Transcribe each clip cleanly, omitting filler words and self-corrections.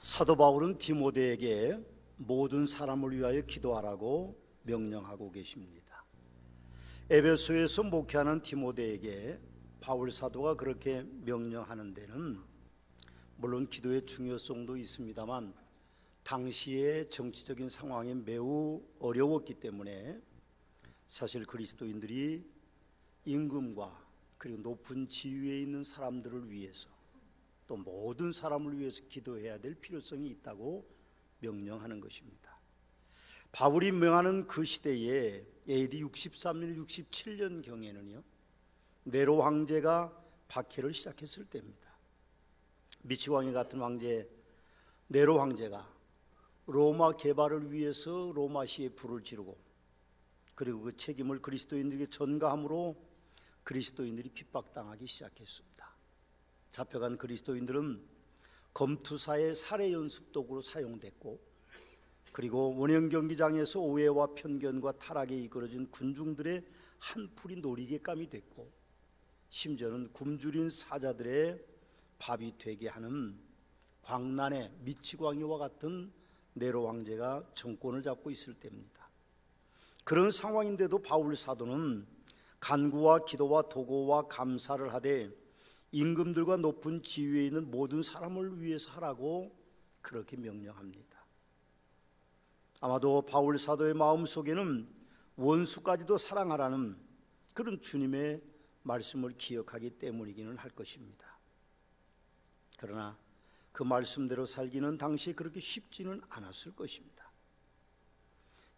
사도 바울은 디모데에게 모든 사람을 위하여 기도하라고 명령하고 계십니다. 에베소에서 목회하는 디모데에게 바울 사도가 그렇게 명령하는 데는 물론 기도의 중요성도 있습니다만 당시의 정치적인 상황이 매우 어려웠기 때문에 사실 그리스도인들이 임금과 그리고 높은 지위에 있는 사람들을 위해서 또 모든 사람을 위해서 기도해야 될 필요성이 있다고 명령하는 것입니다. 바울이 명하는 그 시대에 AD 63년, 67년 경에는요, 네로 황제가 박해를 시작했을 때입니다. 미치광이 같은 황제 네로 황제가 로마 개발을 위해서 로마시에 불을 지르고 그리고 그 책임을 그리스도인들에게 전가함으로 그리스도인들이 핍박당하기 시작했습니다. 잡혀간 그리스도인들은 검투사의 살해 연습 도구로 사용됐고 그리고 원형 경기장에서 오해와 편견과 타락에 이끌어진 군중들의 한풀이 놀이개감이 됐고 심지어는 굶주린 사자들의 밥이 되게 하는 광란의 미치광이와 같은 네로 황제가 정권을 잡고 있을 때입니다. 그런 상황인데도 바울 사도는 간구와 기도와 도고와 감사를 하되 임금들과 높은 지위에 있는 모든 사람을 위해서 하라고 그렇게 명령합니다. 아마도 바울 사도의 마음속에는 원수까지도 사랑하라는 그런 주님의 말씀을 기억하기 때문이기는 할 것입니다. 그러나 그 말씀대로 살기는 당시에 그렇게 쉽지는 않았을 것입니다.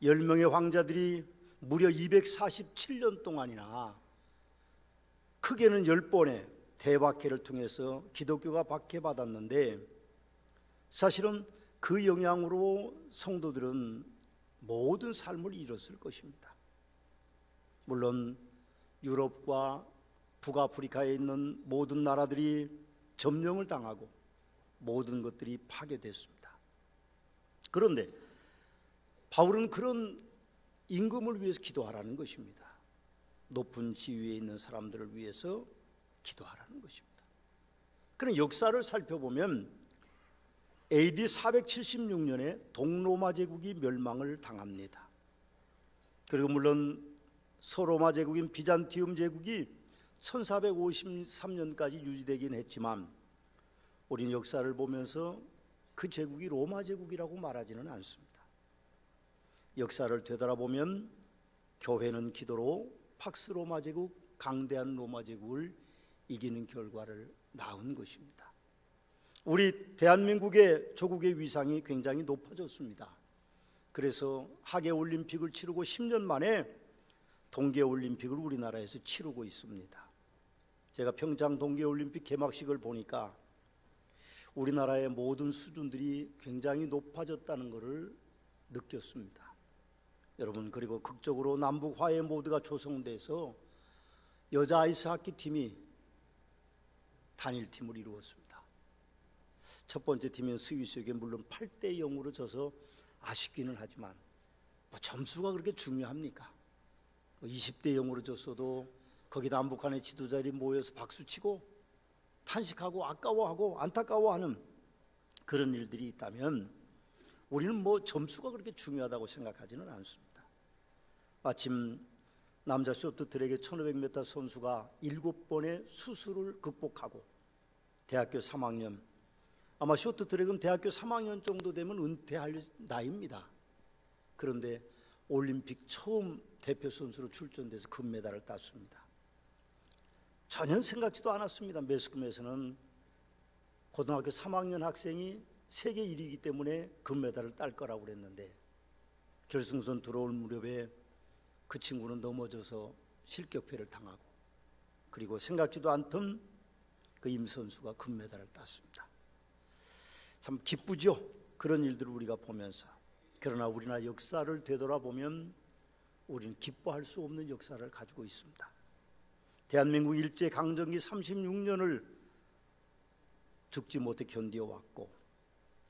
10명의 황자들이 무려 247년 동안이나 크게는 10번의 대박해를 통해서 기독교가 박해받았는데 사실은 그 영향으로 성도들은 모든 삶을 잃었을 것입니다. 물론 유럽과 북아프리카에 있는 모든 나라들이 점령을 당하고 모든 것들이 파괴됐습니다. 그런데 바울은 그런 임금을 위해서 기도하라는 것입니다. 높은 지위에 있는 사람들을 위해서 기도하라는 것입니다. 그런 역사를 살펴보면 AD 476년에 동로마 제국이 멸망을 당합니다. 그리고 물론 서로마 제국인 비잔티움 제국이 1453년까지 유지되긴 했지만 우리는 역사를 보면서 그 제국이 로마 제국이라고 말하지는 않습니다. 역사를 되돌아보면 교회는 기도로 팍스 로마 제국, 강대한 로마 제국을 이기는 결과를 낳은 것입니다. 우리 대한민국의 조국의 위상이 굉장히 높아졌습니다. 그래서 하계올림픽을 치르고 10년 만에 동계올림픽을 우리나라에서 치르고 있습니다. 제가 평창 동계올림픽 개막식을 보니까 우리나라의 모든 수준들이 굉장히 높아졌다는 것을 느꼈습니다. 여러분, 그리고 극적으로 남북 화해 모드가 조성돼서 여자 아이스하키 팀이 단일팀을 이루었습니다. 첫 번째 팀인 스위스에게 물론 8대 0으로 져서 아쉽기는 하지만 점수가 그렇게 중요합니까? 20대 0으로 졌어도 거기 남북한의 지도자들이 모여서 박수치고 탄식하고 아까워하고 안타까워하는 그런 일들이 있다면 우리는 점수가 그렇게 중요하다고 생각하지는 않습니다. 마침 남자 쇼트트랙의 1500m 선수가 7번의 수술을 극복하고 대학교 3학년, 아마 쇼트트랙은 대학교 3학년 정도 되면 은퇴할 나이입니다. 그런데 올림픽 처음 대표 선수로 출전돼서 금메달을 땄습니다. 전혀 생각지도 않았습니다. 매스컴에서는 고등학교 3학년 학생이 세계 1위이기 때문에 금메달을 딸 거라고 그랬는데 결승선 들어올 무렵에 그 친구는 넘어져서 실격패를 당하고 그리고 생각지도 않던 그 임 선수가 금메달을 땄습니다. 참 기쁘죠? 그런 일들을 우리가 보면서. 그러나 우리나라 역사를 되돌아보면 우리는 기뻐할 수 없는 역사를 가지고 있습니다. 대한민국 일제강점기 36년을 죽지 못해 견뎌왔고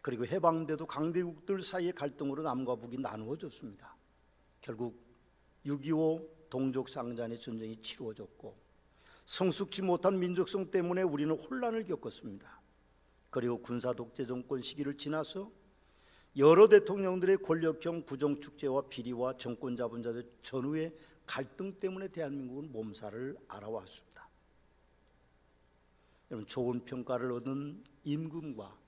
그리고 해방돼도 강대국들 사이의 갈등으로 남과 북이 나누어졌습니다. 결국 6.25 동족상잔의 전쟁이 치루어졌고 성숙지 못한 민족성 때문에 우리는 혼란을 겪었습니다. 그리고 군사 독재 정권 시기를 지나서 여러 대통령들의 권력형 부정축제와 비리와 정권 잡은 자들 전후의 갈등 때문에 대한민국은 몸살을 앓아왔습니다. 여러분, 좋은 평가를 얻은 임금과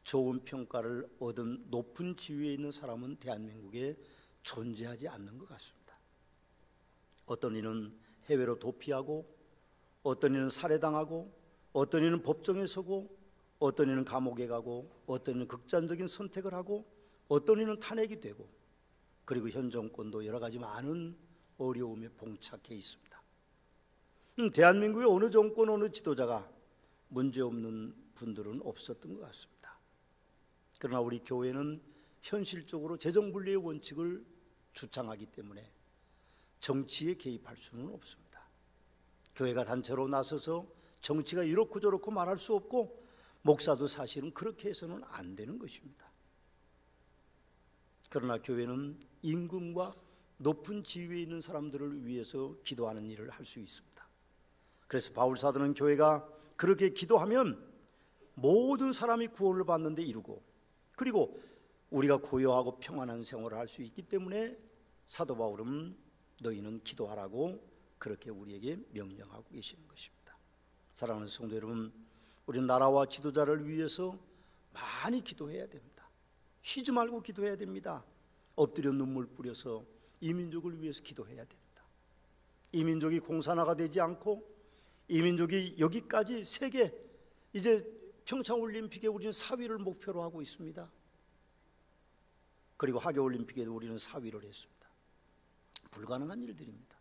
좋은 평가를 얻은 높은 지위에 있는 사람은 대한민국에 존재하지 않는 것 같습니다. 어떤 이는 해외로 도피하고, 어떤 이는 살해당하고, 어떤 이는 법정에 서고, 어떤 이는 감옥에 가고, 어떤 이는 극단적인 선택을 하고, 어떤 이는 탄핵이 되고, 그리고 현 정권도 여러 가지 많은 어려움에 봉착해 있습니다. 대한민국의 어느 정권, 어느 지도자가 문제없는 분들은 없었던 것 같습니다. 그러나 우리 교회는 현실적으로 재정분리의 원칙을 주창하기 때문에 정치에 개입할 수는 없습니다. 교회가 단체로 나서서 정치가 이렇고 저렇고 말할 수 없고, 목사도 사실은 그렇게 해서는 안 되는 것입니다. 그러나 교회는 임금과 높은 지위에 있는 사람들을 위해서 기도하는 일을 할 수 있습니다. 그래서 바울 사도는 교회가 그렇게 기도하면 모든 사람이 구원을 받는 데 이르고, 그리고 우리가 고요하고 평안한 생활을 할 수 있기 때문에 사도 바울은 너희는 기도하라고 그렇게 우리에게 명령하고 계시는 것입니다. 사랑하는 성도 여러분, 우리 나라와 지도자를 위해서 많이 기도해야 됩니다. 쉬지 말고 기도해야 됩니다. 엎드려 눈물 뿌려서 이 민족을 위해서 기도해야 됩니다. 이 민족이 공산화가 되지 않고, 이 민족이 여기까지 세계, 이제 평창올림픽에 우리는 4위를 목표로 하고 있습니다. 그리고 하계올림픽에도 우리는 4위를 했습니다. 불가능한 일들입니다.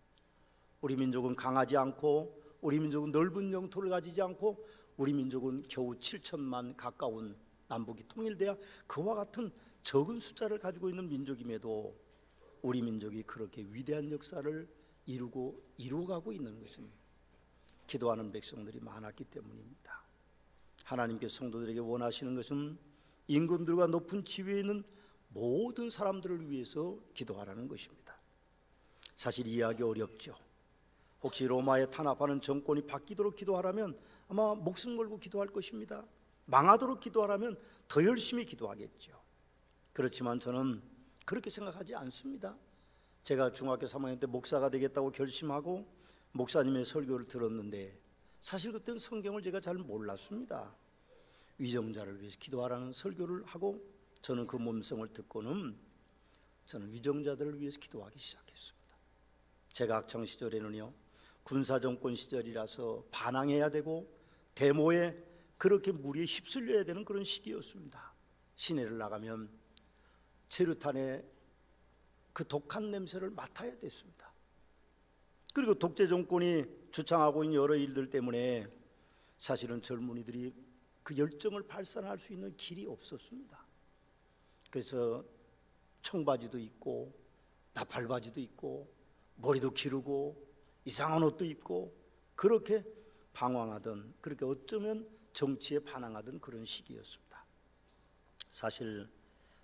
우리 민족은 강하지 않고, 우리 민족은 넓은 영토를 가지지 않고, 우리 민족은 겨우 7천만 가까운 남북이 통일돼야 그와 같은 적은 숫자를 가지고 있는 민족임에도 우리 민족이 그렇게 위대한 역사를 이루어가고 있는 것은 기도하는 백성들이 많았기 때문입니다. 하나님께서 성도들에게 원하시는 것은 임금들과 높은 지위에 있는 모든 사람들을 위해서 기도하라는 것입니다. 사실 이해하기 어렵죠. 혹시 로마에 탄압하는 정권이 바뀌도록 기도하라면 아마 목숨 걸고 기도할 것입니다. 망하도록 기도하라면 더 열심히 기도하겠죠. 그렇지만 저는 그렇게 생각하지 않습니다. 제가 중학교 3학년 때 목사가 되겠다고 결심하고 목사님의 설교를 들었는데, 사실 그때는 성경을 제가 잘 몰랐습니다. 위정자를 위해서 기도하라는 설교를 하고, 저는 그 음성을 듣고는 저는 위정자들을 위해서 기도하기 시작했습니다. 제가 학창시절에는요, 군사정권 시절이라서 반항해야 되고 데모에 그렇게 무리에 휩쓸려야 되는 그런 시기였습니다. 시내를 나가면 체류탄의 그 독한 냄새를 맡아야 됐습니다. 그리고 독재 정권이 주창하고 있는 여러 일들 때문에 사실은 젊은이들이 그 열정을 발산할 수 있는 길이 없었습니다. 그래서 청바지도 입고 나팔바지도 입고 머리도 기르고 이상한 옷도 입고 그렇게 방황하던, 그렇게 어쩌면 정치에 반항하던 그런 시기였습니다. 사실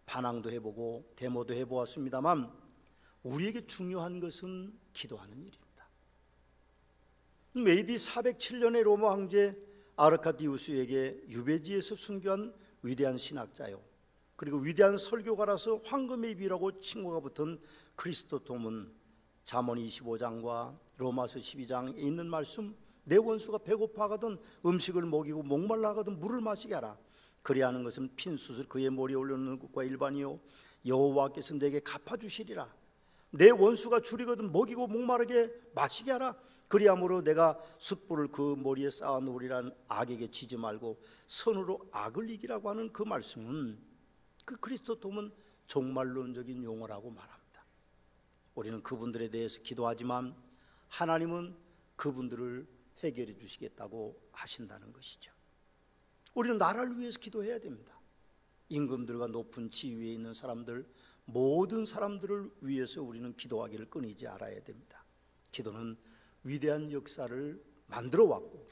반항도 해보고 데모도 해보았습니다만 우리에게 중요한 것은 기도하는 일입니다. AD 407년에 로마 황제 아르카디우스에게 유배지에서 순교한 위대한 신학자요, 그리고 위대한 설교가라서 황금의 비라고 칭호가 붙은 크리스토톰은 잠언 25장과 로마서 12장에 있는 말씀, 내 원수가 배고파하거든 음식을 먹이고 목말라하거든 물을 마시게 하라. 그리하는 하는 것은 핀 숯을 그의 머리에 올려놓는 것과 일반이요, 여호와께서 내게 갚아주시리라. 내 원수가 줄이거든 먹이고 목마르게 마시게 하라. 그리함으로 내가 숯불을 그 머리에 쌓아놓으리란 악에게 지지 말고 선으로 악을 이기라고 하는 그 말씀은, 그 크리스토톰은 종말론적인 용어라고 말합니다. 우리는 그분들에 대해서 기도하지만 하나님은 그분들을 해결해 주시겠다고 하신다는 것이죠. 우리는 나라를 위해서 기도해야 됩니다. 임금들과 높은 지위에 있는 사람들, 모든 사람들을 위해서 우리는 기도하기를 끊이지 않아야 됩니다. 기도는 위대한 역사를 만들어 왔고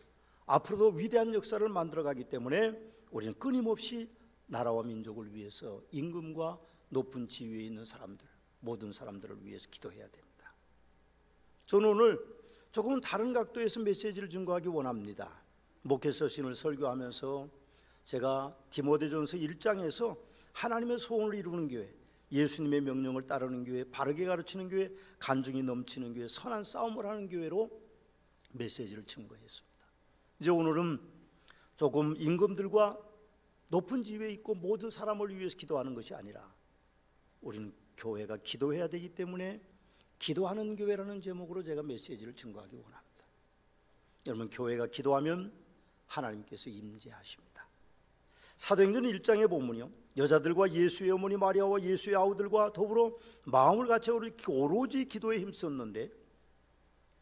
앞으로도 위대한 역사를 만들어 가기 때문에 우리는 끊임없이 나라와 민족을 위해서 임금과 높은 지위에 있는 사람들, 모든 사람들을 위해서 기도해야 됩니다. 저는 오늘 조금은 다른 각도에서 메시지를 증거하기 원합니다. 목회 서신을 설교하면서 제가 디모데전서 1장에서 하나님의 소원을 이루는 교회, 예수님의 명령을 따르는 교회, 바르게 가르치는 교회, 간증이 넘치는 교회, 선한 싸움을 하는 교회로 메시지를 증거했습니다. 이제 오늘은 조금 임금들과 높은 지위에 있고 모든 사람을 위해서 기도하는 것이 아니라 우리는 교회가 기도해야 되기 때문에 기도하는 교회라는 제목으로 제가 메시지를 증거하기 원합니다. 여러분, 교회가 기도하면 하나님께서 임재하십니다. 사도행전 1장의 본문이요, 여자들과 예수의 어머니 마리아와 예수의 아우들과 더불어 마음을 같이 오로지 기도에 힘썼는데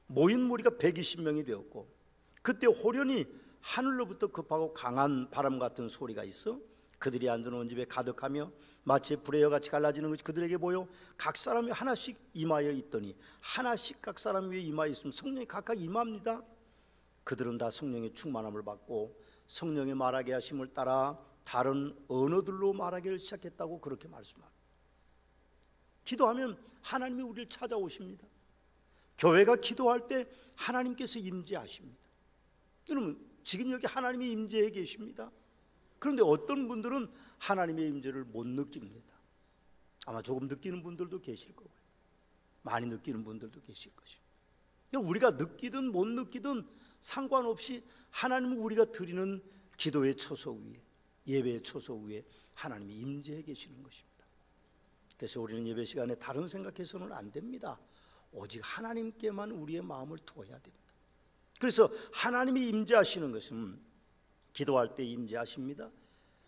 모인 무리가 120명이 되었고, 그때 호련히 하늘로부터 급하고 강한 바람 같은 소리가 있어 그들이 앉아놓은 집에 가득하며 마치 불의 여같이 갈라지는 것이 그들에게 보여 각 사람이 하나씩 임하여 있더니, 하나씩 각 사람 위에 임하여 있으면 성령이 각각 임합니다. 그들은 다 성령의 충만함을 받고 성령의 말하게 하심을 따라 다른 언어들로 말하기를 시작했다고 그렇게 말씀합니다. 기도하면 하나님이 우리를 찾아오십니다. 교회가 기도할 때 하나님께서 임재하십니다. 여러분, 지금 여기 하나님이 임재해 계십니다. 그런데 어떤 분들은 하나님의 임재를 못 느낍니다. 아마 조금 느끼는 분들도 계실 거고요, 많이 느끼는 분들도 계실 것입니다. 우리가 느끼든 못 느끼든 상관없이 하나님은 우리가 드리는 기도의 초석 위에, 예배의 초석 위에 하나님이 임재해 계시는 것입니다. 그래서 우리는 예배 시간에 다른 생각해서는 안 됩니다. 오직 하나님께만 우리의 마음을 두어야 됩니다. 그래서 하나님이 임재하시는 것은 기도할 때 임재하십니다.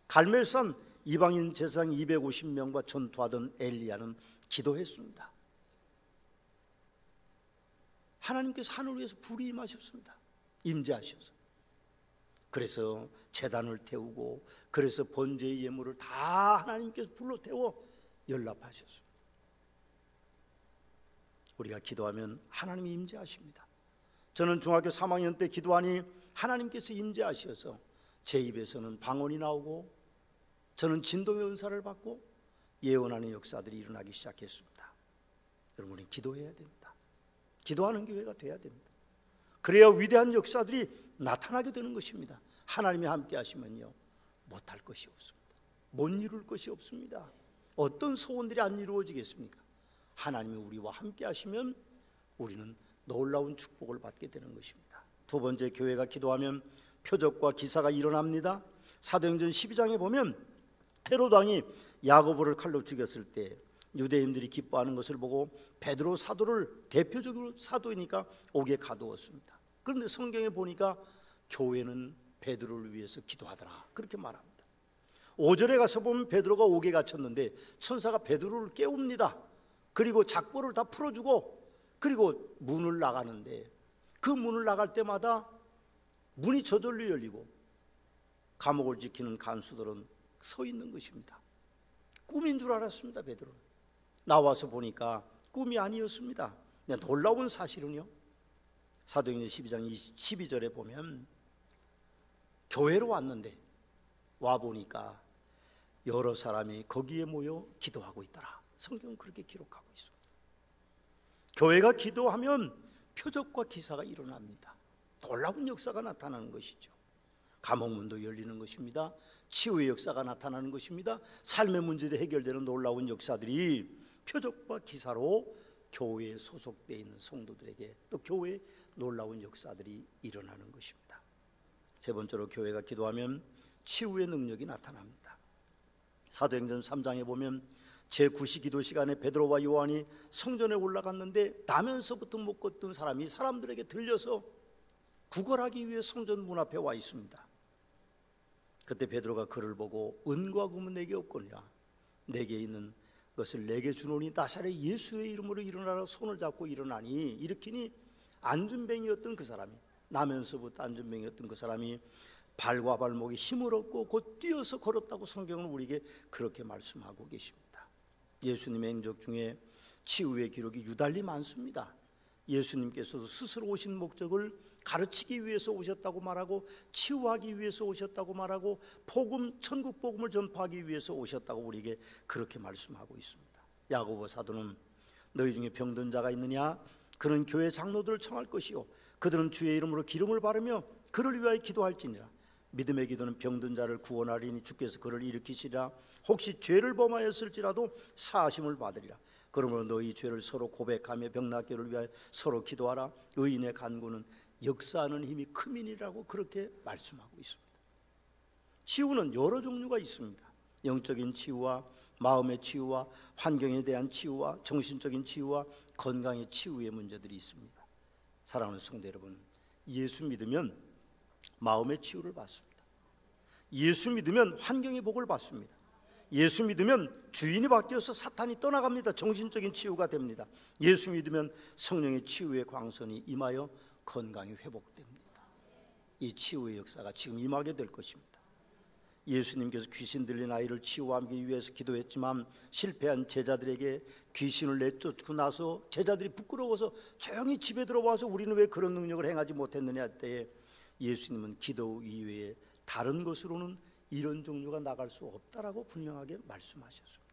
갈멜산 이방인 제사장 250명과 전투하던 엘리야는 기도했습니다. 하나님께서 하늘 위에서 불이 임하셨습니다. 임재하셔서. 그래서 제단을 태우고, 그래서 번제의 예물을 다 하나님께서 불로 태워 연락하셨습니다. 우리가 기도하면 하나님이 임재하십니다. 저는 중학교 3학년 때 기도하니 하나님께서 임재하셔서 제 입에서는 방언이 나오고 저는 진동의 은사를 받고 예언하는 역사들이 일어나기 시작했습니다. 여러분, 우리는 기도해야 됩니다. 기도하는 교회가 돼야 됩니다. 그래야 위대한 역사들이 나타나게 되는 것입니다. 하나님이 함께 하시면요, 못할 것이 없습니다. 못 이룰 것이 없습니다. 어떤 소원들이 안 이루어지겠습니까? 하나님이 우리와 함께 하시면 우리는 놀라운 축복을 받게 되는 것입니다. 두 번째, 교회가 기도하면 표적과 기사가 일어납니다. 사도행전 12장에 보면 헤롯 왕이 야고보를 칼로 죽였을 때 유대인들이 기뻐하는 것을 보고 베드로 사도를, 대표적으로 사도이니까 옥에 가두었습니다. 그런데 성경에 보니까 교회는 베드로를 위해서 기도하더라, 그렇게 말합니다. 5절에 가서 보면 베드로가 옥에 갇혔는데 천사가 베드로를 깨웁니다. 그리고 작보를 다 풀어주고, 그리고 문을 나가는데 그 문을 나갈 때마다 문이 저절로 열리고 감옥을 지키는 간수들은 서 있는 것입니다. 꿈인 줄 알았습니다. 베드로는 나와서 보니까 꿈이 아니었습니다. 놀라운 사실은요, 사도행전 12장 12절에 보면 교회로 왔는데 와보니까 여러 사람이 거기에 모여 기도하고 있더라. 성경은 그렇게 기록하고 있습니다. 교회가 기도하면 표적과 기사가 일어납니다. 놀라운 역사가 나타나는 것이죠. 감옥문도 열리는 것입니다. 치유의 역사가 나타나는 것입니다. 삶의 문제도 해결되는 놀라운 역사들이 표적과 기사로 교회에 소속되어 있는 성도들에게, 또 교회에 놀라운 역사들이 일어나는 것입니다. 세 번째로, 교회가 기도하면 치유의 능력이 나타납니다. 사도행전 3장에 보면 제9시 기도 시간에 베드로와 요한이 성전에 올라갔는데 나면서부터 못 걷던 사람이 사람들에게 들려서 구걸하기 위해 성전 문 앞에 와 있습니다. 그때 베드로가 그를 보고 은과 금은 내게 없거니와 내게 있는 것을 내게 주노니 나사렛 예수의 이름으로 일어나라. 손을 잡고 일어나니 일으키니 안전뱅이였던 그 사람이, 나면서부터 안전뱅이였던 그 사람이 발과 발목에 힘을 얻고 곧 뛰어서 걸었다고 성경은 우리에게 그렇게 말씀하고 계십니다. 예수님의 행적 중에 치유의 기록이 유달리 많습니다. 예수님께서도 스스로 오신 목적을 가르치기 위해서 오셨다고 말하고, 치유하기 위해서 오셨다고 말하고, 복음, 천국 복음을 전파하기 위해서 오셨다고 우리에게 그렇게 말씀하고 있습니다. 야고보 사도는 너희 중에 병든 자가 있느냐? 그는 교회 장로들을 청할 것이요 그들은 주의 이름으로 기름을 바르며 그를 위하여 기도할지니라. 믿음의 기도는 병든 자를 구원하리니 주께서 그를 일으키시리라. 혹시 죄를 범하였을지라도 사하심을 받으리라. 그러므로 너희 죄를 서로 고백하며 병낫기를 위하여 서로 기도하라. 의인의 간구는 역사하는 힘이 크민이라고 그렇게 말씀하고 있습니다. 치유는 여러 종류가 있습니다. 영적인 치유와 마음의 치유와 환경에 대한 치유와 정신적인 치유와 건강의 치유의 문제들이 있습니다. 사랑하는 성도 여러분, 예수 믿으면 마음의 치유를 받습니다. 예수 믿으면 환경의 복을 받습니다. 예수 믿으면 주인이 바뀌어서 사탄이 떠나갑니다. 정신적인 치유가 됩니다. 예수 믿으면 성령의 치유의 광선이 임하여 건강이 회복됩니다. 이 치유의 역사가 지금 임하게 될 것입니다. 예수님께서 귀신 들린 아이를 치유하기 위해서 기도했지만 실패한 제자들에게 귀신을 내쫓고 나서 제자들이 부끄러워서 조용히 집에 들어와서 우리는 왜 그런 능력을 행하지 못했느냐 할 때에 예수님은 기도 이외에 다른 것으로는 이런 종류가 나갈 수 없다라고 분명하게 말씀하셨습니다.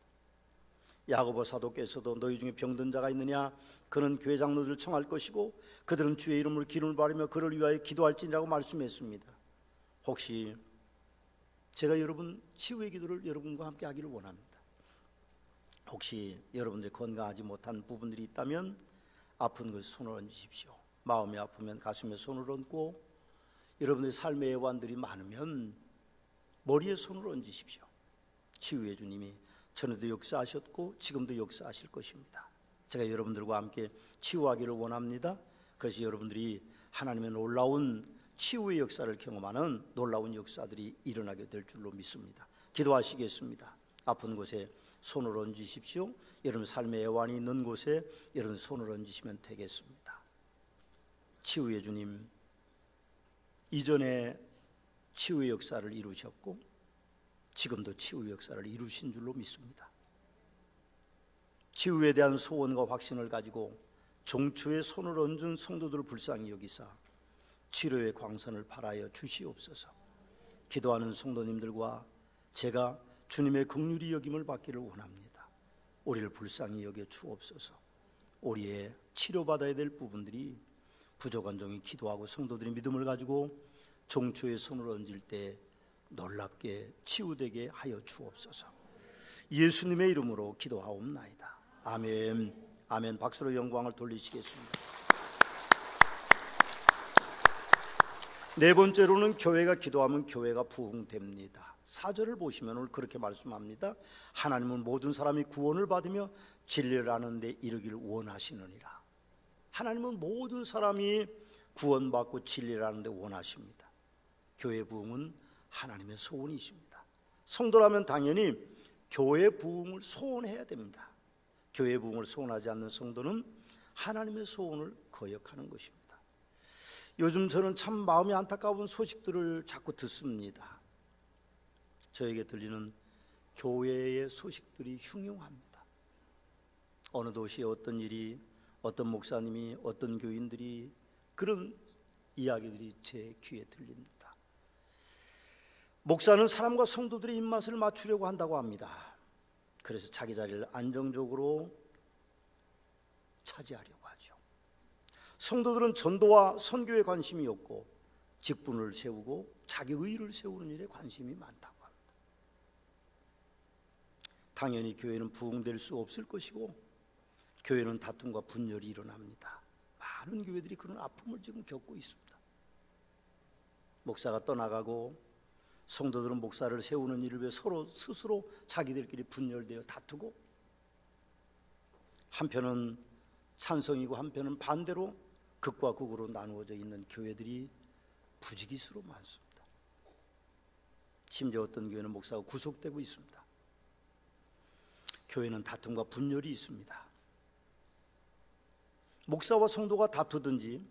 야고보 사도께서도 너희 중에 병든 자가 있느냐 그는 교회 장로들을 청할 것이고 그들은 주의 이름으로 기름을 바르며 그를 위하여 기도할지니라고 말씀했습니다. 혹시 제가 여러분 치유의 기도를 여러분과 함께 하기를 원합니다. 혹시 여러분들이 건강하지 못한 부분들이 있다면 아픈 것에 손을 얹으십시오. 마음이 아프면 가슴에 손을 얹고 여러분들의 삶의 애환들이 많으면 머리에 손을 얹으십시오. 치유의 주님이 전에도 역사하셨고 지금도 역사하실 것입니다. 제가 여러분들과 함께 치유하기를 원합니다. 그래서 여러분들이 하나님의 놀라운 치유의 역사를 경험하는 놀라운 역사들이 일어나게 될 줄로 믿습니다. 기도하시겠습니다. 아픈 곳에 손을 얹으십시오. 여러분 삶의 애환이 있는 곳에 여러분 손을 얹으시면 되겠습니다. 치유의 주님, 이전에 치유의 역사를 이루셨고 지금도 치유의 역사를 이루신 줄로 믿습니다. 치유에 대한 소원과 확신을 가지고 종초에 손을 얹은 성도들을 불쌍히 여기사 치료의 광선을 발하여 주시옵소서. 기도하는 성도님들과 제가 주님의 긍휼히 여김을 받기를 원합니다. 우리를 불쌍히 여겨 주옵소서. 우리의 치료받아야 될 부분들이 부족한 종이 기도하고 성도들이 믿음을 가지고 종초에 손을 얹을 때 놀랍게 치유되게 하여 주옵소서. 예수님의 이름으로 기도하옵나이다. 아멘. 아멘. 박수로 영광을 돌리시겠습니다. 네 번째로는 교회가 기도하면 교회가 부흥됩니다. 4절을 보시면 오늘 그렇게 말씀합니다. 하나님은 모든 사람이 구원을 받으며 진리를 아는 데 이르기를 원하시느니라. 하나님은 모든 사람이 구원받고 진리를 아는 데 원하십니다. 교회 부흥은 하나님의 소원이십니다. 성도라면 당연히 교회 부흥을 소원해야 됩니다. 교회 부흥을 소원하지 않는 성도는 하나님의 소원을 거역하는 것입니다. 요즘 저는 참 마음이 안타까운 소식들을 자꾸 듣습니다. 저에게 들리는 교회의 소식들이 흉흉합니다. 어느 도시에 어떤 일이, 어떤 목사님이, 어떤 교인들이, 그런 이야기들이 제 귀에 들립니다. 목사는 사람과 성도들의 입맛을 맞추려고 한다고 합니다. 그래서 자기 자리를 안정적으로 차지하려고 하죠. 성도들은 전도와 선교에 관심이 없고 직분을 세우고 자기 의의를 세우는 일에 관심이 많다고 합니다. 당연히 교회는 부흥될 수 없을 것이고 교회는 다툼과 분열이 일어납니다. 많은 교회들이 그런 아픔을 지금 겪고 있습니다. 목사가 떠나가고 성도들은 목사를 세우는 일을 위해 서로 스스로 자기들끼리 분열되어 다투고 한편은 찬성이고 한편은 반대로 극과 극으로 나누어져 있는 교회들이 부지기수로 많습니다. 심지어 어떤 교회는 목사가 구속되고 있습니다. 교회는 다툼과 분열이 있습니다. 목사와 성도가 다투든지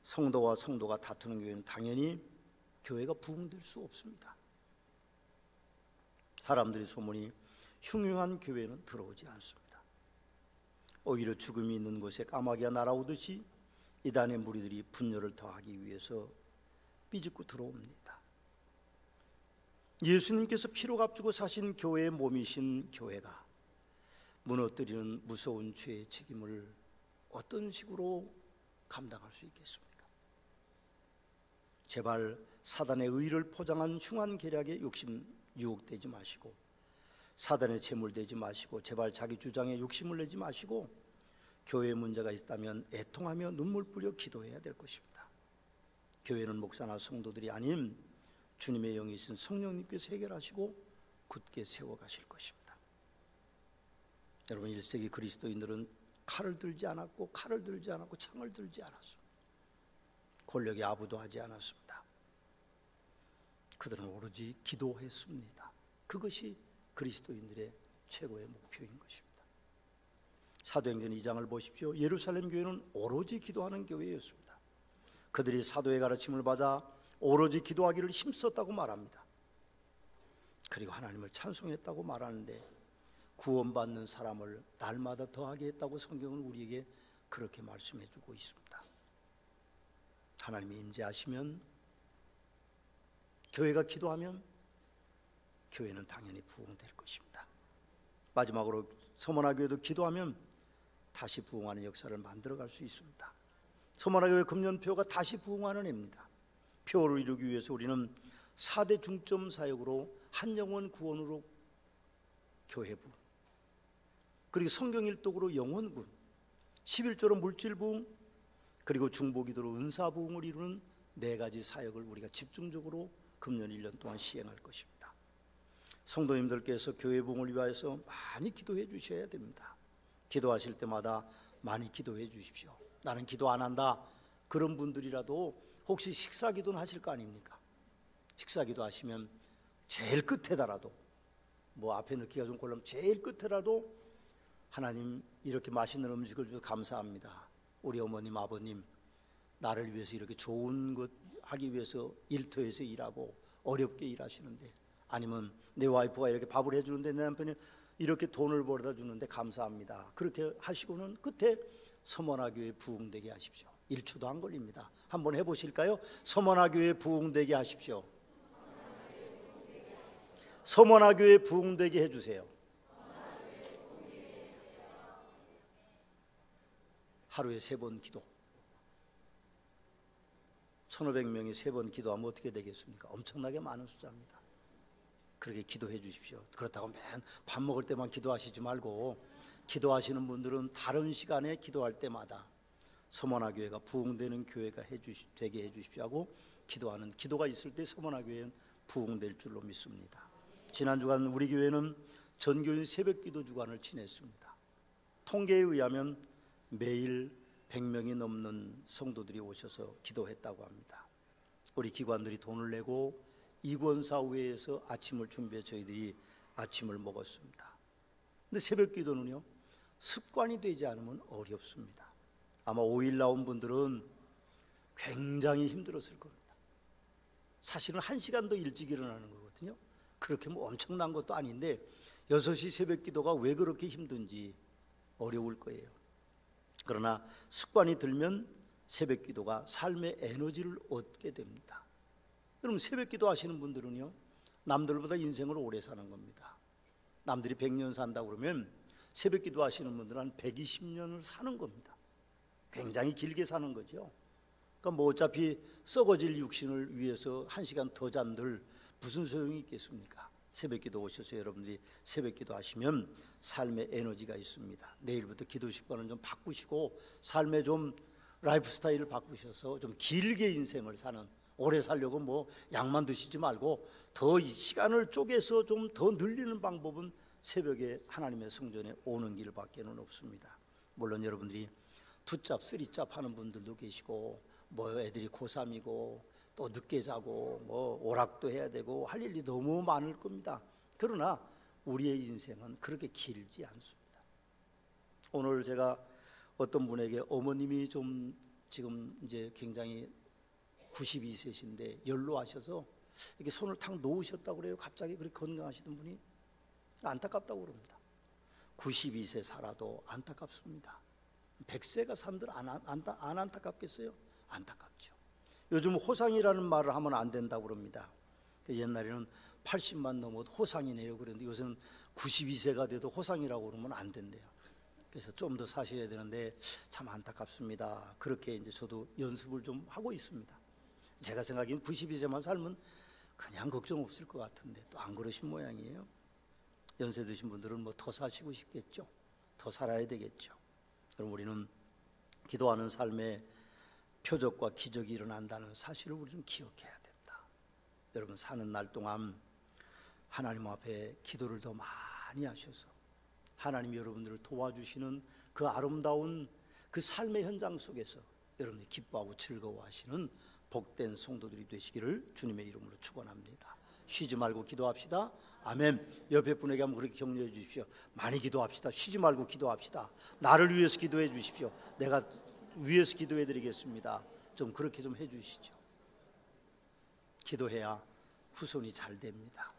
성도와 성도가 다투는 교회는 당연히 교회가 부흥될 수 없습니다. 사람들의 소문이 흉흉한 교회는 들어오지 않습니다. 오히려 죽음이 있는 곳에 까마귀가 날아오듯이 이단의 무리들이 분열을 더하기 위해서 삐집고 들어옵니다. 예수님께서 피로 값주고 사신 교회의 몸이신 교회가 무너뜨리는 무서운 죄의 책임을 어떤 식으로 감당할 수 있겠습니까? 제발 사단의 의를 포장한 흉한 계략에 욕심 유혹되지 마시고, 사단의 제물되지 마시고, 제발 자기 주장에 욕심을 내지 마시고, 교회에 문제가 있다면 애통하며 눈물 뿌려 기도해야 될 것입니다. 교회는 목사나 성도들이 아닌 주님의 영이신 성령님께서 해결하시고 굳게 세워가실 것입니다. 여러분, 1세기 그리스도인들은 칼을 들지 않았고 창을 들지 않았습니다. 권력에 아부도 하지 않았습니다. 그들은 오로지 기도했습니다. 그것이 그리스도인들의 최고의 목표인 것입니다. 사도행전 2장을 보십시오. 예루살렘 교회는 오로지 기도하는 교회였습니다. 그들이 사도의 가르침을 받아 오로지 기도하기를 힘썼다고 말합니다. 그리고 하나님을 찬송했다고 말하는데, 구원받는 사람을 날마다 더하게 했다고 성경은 우리에게 그렇게 말씀해 주고 있습니다. 하나님이 임재하시면, 교회가 기도하면 교회는 당연히 부흥될 것입니다. 마지막으로 서머나교회도 기도하면 다시 부흥하는 역사를 만들어갈 수 있습니다. 서머나교회 금년표가 다시 부흥하는 해입니다. 표를 이루기 위해서 우리는 4대 중점 사역으로 한 영혼 구원으로 교회부, 그리고 성경일독으로 영혼군, 11조로 물질부흥, 그리고 중보기도로 은사부흥을 이루는 4가지 사역을 우리가 집중적으로 금년 1년 동안 시행할 것입니다. 성도님들께서 교회 부흥을 위하여서 많이 기도해 주셔야 됩니다. 기도하실 때마다 많이 기도해 주십시오. 나는 기도 안 한다, 그런 분들이라도 혹시 식사기도는 하실 거 아닙니까? 식사기도 하시면 제일 끝에다라도, 뭐 앞에 넣기가 좀 곤란하면 제일 끝에라도, 하나님 이렇게 맛있는 음식을 주셔서 감사합니다. 우리 어머님 아버님 나를 위해서 이렇게 좋은 것 하기 위해서 일터에서 일하고 어렵게 일하시는데, 아니면 내 와이프가 이렇게 밥을 해주는데 내 남편이 이렇게 돈을 벌어다 주는데 감사합니다. 그렇게 하시고는 끝에 서머나교회 부흥되게 하십시오. 1초도 안 걸립니다. 한번 해보실까요? 서머나교회 부흥되게 하십시오. 서머나교회 부흥되게 해주세요. 하루에 3번 기도, 1500명이 3번 기도하면 어떻게 되겠습니까? 엄청나게 많은 숫자입니다. 그렇게 기도해 주십시오. 그렇다고 맨 밥 먹을 때만 기도하시지 말고, 기도하시는 분들은 다른 시간에 기도할 때마다 서머나교회가 부흥되는 교회가 되게 해주십시오 하고 기도하는, 기도가 있을 때 서머나교회는 부흥될 줄로 믿습니다. 지난 주간 우리 교회는 전교인 새벽기도 주간을 지냈습니다. 통계에 의하면 매일 100명이 넘는 성도들이 오셔서 기도했다고 합니다. 우리 기관들이 돈을 내고 이권사회에서 아침을 준비해 저희들이 아침을 먹었습니다. 근데 새벽기도는요, 습관이 되지 않으면 어렵습니다. 아마 5일 나온 분들은 굉장히 힘들었을 겁니다. 사실은 1시간 더 일찍 일어나는 거거든요. 그렇게 뭐 엄청난 것도 아닌데 6시 새벽기도가 왜 그렇게 힘든지 어려울 거예요. 그러나 습관이 들면 새벽기도가 삶의 에너지를 얻게 됩니다. 여러분, 새벽기도 하시는 분들은요, 남들보다 인생을 오래 사는 겁니다. 남들이 100년 산다고 그러면 새벽기도 하시는 분들은 한 120년을 사는 겁니다. 굉장히 길게 사는 거죠. 그러니까 뭐 어차피 썩어질 육신을 위해서 1시간 더 잔들 무슨 소용이 있겠습니까? 새벽기도 오셔서 여러분들이 새벽기도 하시면 삶의 에너지가 있습니다. 내일부터 기도 습관을 좀 바꾸시고 삶의 좀 라이프 스타일을 바꾸셔서 좀 길게 인생을 사는, 오래 살려고 뭐 약만 드시지 말고 더 시간을 쪼개서 좀 더 늘리는 방법은 새벽에 하나님의 성전에 오는 길밖에는 없습니다. 물론 여러분들이 투잡, 쓰리잡 하는 분들도 계시고, 뭐 애들이 고3이고 또 늦게 자고 뭐 오락도 해야 되고 할 일이 너무 많을 겁니다. 그러나 우리의 인생은 그렇게 길지 않습니다. 오늘 제가 어떤 분에게, 어머님이 좀 지금 이제 굉장히 92세신데 연로하셔서 이렇게 손을 탁 놓으셨다고 그래요. 갑자기 그렇게 건강하시던 분이. 안타깝다고 그럽니다. 92세 살아도 안타깝습니다. 100세가 산들 안 안타깝겠어요? 안타깝죠. 요즘 호상이라는 말을 하면 안 된다고 그럽니다. 옛날에는 80만 넘어도 호상이네요. 그런데 요새는 92세가 돼도 호상이라고 그러면 안 된대요. 그래서 좀 더 사셔야 되는데 참 안타깝습니다. 그렇게 이제 저도 연습을 좀 하고 있습니다. 제가 생각하기엔 92세만 살면 그냥 걱정 없을 것 같은데 또 안 그러신 모양이에요. 연세 드신 분들은 뭐 더 사시고 싶겠죠. 더 살아야 되겠죠. 그럼 우리는 기도하는 삶에 표적과 기적이 일어난다는 사실을 우리는 기억해야 된다. 여러분 사는 날 동안 하나님 앞에 기도를 더 많이 하셔서 하나님이 여러분들을 도와주시는 그 아름다운 그 삶의 현장 속에서 여러분이 기뻐하고 즐거워하시는 복된 성도들이 되시기를 주님의 이름으로 축원합니다. 쉬지 말고 기도합시다. 아멘. 옆에 분에게 한번 그렇게 격려해 주십시오. 많이 기도합시다. 쉬지 말고 기도합시다. 나를 위해서 기도해 주십시오. 내가 위해서 기도해 드리겠습니다. 좀 그렇게 좀 해 주시죠. 기도해야 후손이 잘 됩니다.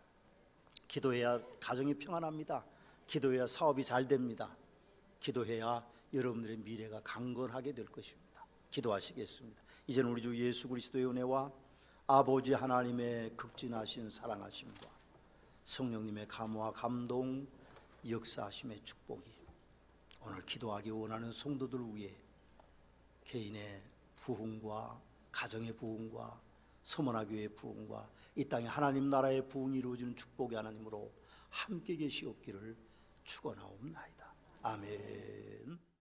기도해야 가정이 평안합니다. 기도해야 사업이 잘 됩니다. 기도해야 여러분들의 미래가 강건하게 될 것입니다. 기도하시겠습니다. 이제는 우리 주 예수 그리스도의 은혜와 아버지 하나님의 극진하신 사랑하심과 성령님의 감화 감동 역사하심의 축복이 오늘 기도하기 원하는 성도들을 위해 개인의 부흥과 가정의 부흥과 서머나교회의 부흥과 이 땅에 하나님 나라의 부흥이 이루어지는 축복의 하나님으로 함께 계시옵기를 축원하옵나이다. 아멘.